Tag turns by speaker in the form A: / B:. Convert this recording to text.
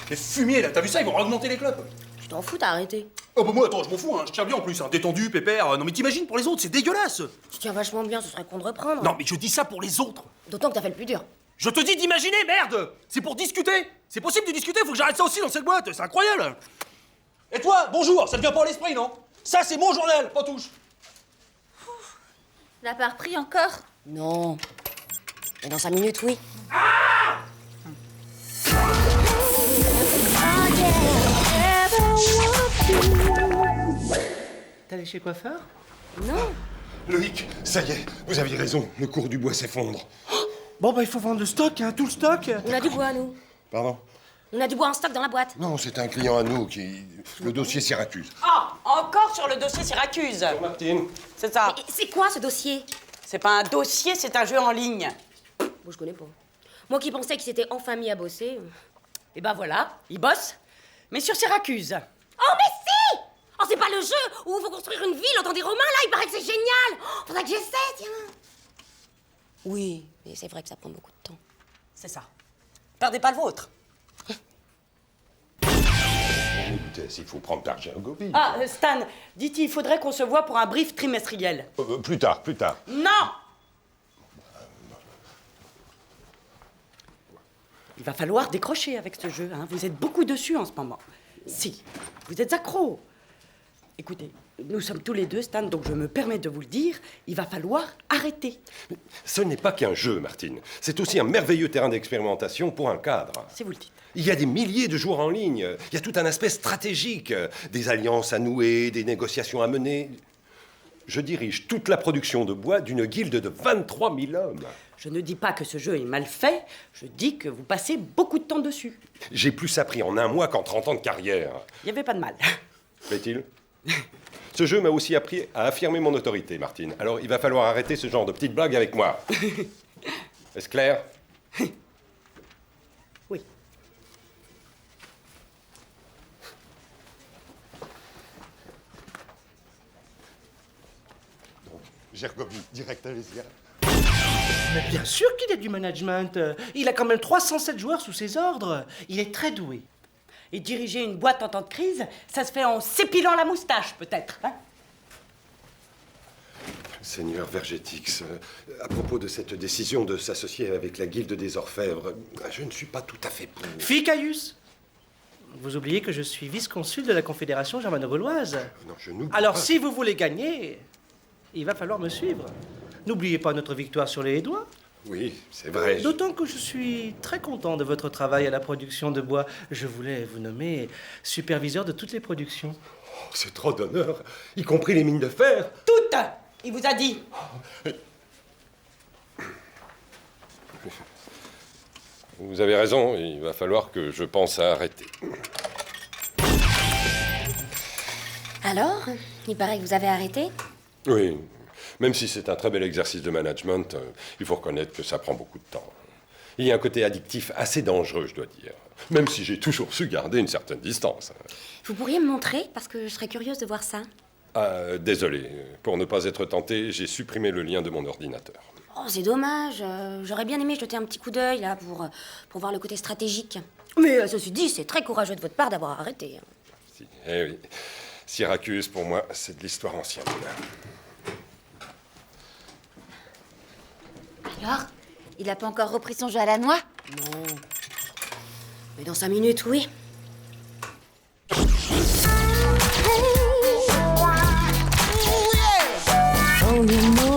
A: Les fumiers, là, t'as vu ça? Ils vont augmenter les clubs.
B: Tu t'en fous, t'as arrêté.
A: Oh bah moi, attends, je m'en fous, hein. Je tiens bien en plus, hein. Détendu, pépère. Non mais t'imagines pour les autres, c'est dégueulasse.
B: Tu tiens vachement bien, ce serait con de reprendre.
A: Non mais je dis ça pour les autres.
B: D'autant que t'as fait le plus dur.
A: Je te dis d'imaginer, merde. C'est pour discuter. C'est possible de discuter, faut que j'arrête ça aussi dans cette boîte, c'est incroyable. Et toi, bonjour, ça te vient pas à l'esprit, non? Ça, c'est mon journal, pas touche.
C: L'a pas repris encore?
B: Non. Mais dans 5 minutes, oui.
D: T'es allé chez coiffeur?
B: Non.
E: Loïc, ça y est, vous aviez raison, le cours du bois s'effondre.
D: Bon, bah, il faut vendre le stock, hein, tout le stock.
B: On a du bois, nous.
E: Pardon?
B: On a du bois en stock dans la boîte.
E: Non, c'est un client à nous qui... Le dossier Syracuse.
F: Ah, encore sur le dossier Syracuse.
E: Martine.
F: C'est ça.
B: Et c'est quoi, ce dossier?
F: C'est pas un dossier, c'est un jeu en ligne.
B: Bon, je connais pas. Moi qui pensais qu'il s'était enfin mis à bosser.
F: Et ben voilà, il bosse, mais sur Syracuse.
B: Oh, mais si! Oh, c'est pas le jeu où il faut construire une ville dans des Romains, là? Il paraît que c'est génial! Oh, faudrait que j'essaie, tiens! Oui, mais c'est vrai que ça prend beaucoup de temps.
F: C'est ça. Perdez pas le vôtre.
E: Écoutez, s'il faut prendre l'argent au gobi.
F: Ah, Stan, dites il faudrait qu'on se voit pour un brief trimestriel.
E: Plus tard, plus tard.
F: Non! Il va falloir décrocher avec ce jeu, hein. Vous êtes beaucoup dessus en ce moment. Si, vous êtes accro. Écoutez, nous sommes tous les deux, Stan, donc je me permets de vous le dire, il va falloir arrêter.
E: Ce n'est pas qu'un jeu, Martine. C'est aussi un merveilleux terrain d'expérimentation pour un cadre.
F: Si vous le dites.
E: Il y a des milliers de joueurs en ligne. Il y a tout un aspect stratégique. Des alliances à nouer, des négociations à mener. Je dirige toute la production de bois d'une guilde de 23 000 hommes.
F: Je ne dis pas que ce jeu est mal fait, je dis que vous passez beaucoup de temps dessus.
E: J'ai plus appris en un mois qu'en 30 ans de carrière.
F: Il n'y avait pas de mal.
E: Plaît-il? Ce jeu m'a aussi appris à affirmer mon autorité, Martine. Alors il va falloir arrêter ce genre de petites blagues avec moi. Est-ce clair?
F: Oui.
E: Gergovie, direct à Lésia.
D: Mais bien sûr qu'il a du management. Il a quand même 307 joueurs sous ses ordres. Il est très doué.
F: Et diriger une boîte en temps de crise, ça se fait en s'épilant la moustache, peut-être, hein?
E: Seigneur Vergétix, à propos de cette décision de s'associer avec la Guilde des Orfèvres, je ne suis pas tout à fait pour.
D: Ficaius, vous oubliez que je suis vice-consul de la Confédération germano-gauloise.
E: Non, je n'oublie
D: Alors,
E: pas.
D: si vous voulez gagner, il va falloir me suivre. N'oubliez pas notre victoire sur les doigts.
E: Oui, c'est vrai.
D: D'autant que je suis très content de votre travail à la production de bois. Je voulais vous nommer superviseur de toutes les productions.
E: Oh, c'est trop d'honneur, y compris les mines de fer.
F: Toutes! Il vous a dit.
E: Vous avez raison, il va falloir que je pense à arrêter.
B: Alors, il paraît que vous avez arrêté?
E: Oui, même si c'est un très bel exercice de management, il faut reconnaître que ça prend beaucoup de temps. Il y a un côté addictif assez dangereux, je dois dire. Même si j'ai toujours su garder une certaine distance.
B: Vous pourriez me montrer? Parce que je serais curieuse de voir ça.
E: Ah, désolé, pour ne pas être tenté, j'ai supprimé le lien de mon ordinateur.
B: Oh, c'est dommage. J'aurais bien aimé jeter un petit coup d'œil, là, pour voir le côté stratégique. Mais ceci dit, c'est très courageux de votre part d'avoir arrêté.
E: Si. Eh oui, Syracuse, pour moi, c'est de l'histoire ancienne.
C: Alors? Il a pas encore repris son jeu à la noix?
B: Non. Mais dans 5 minutes, oui. Only know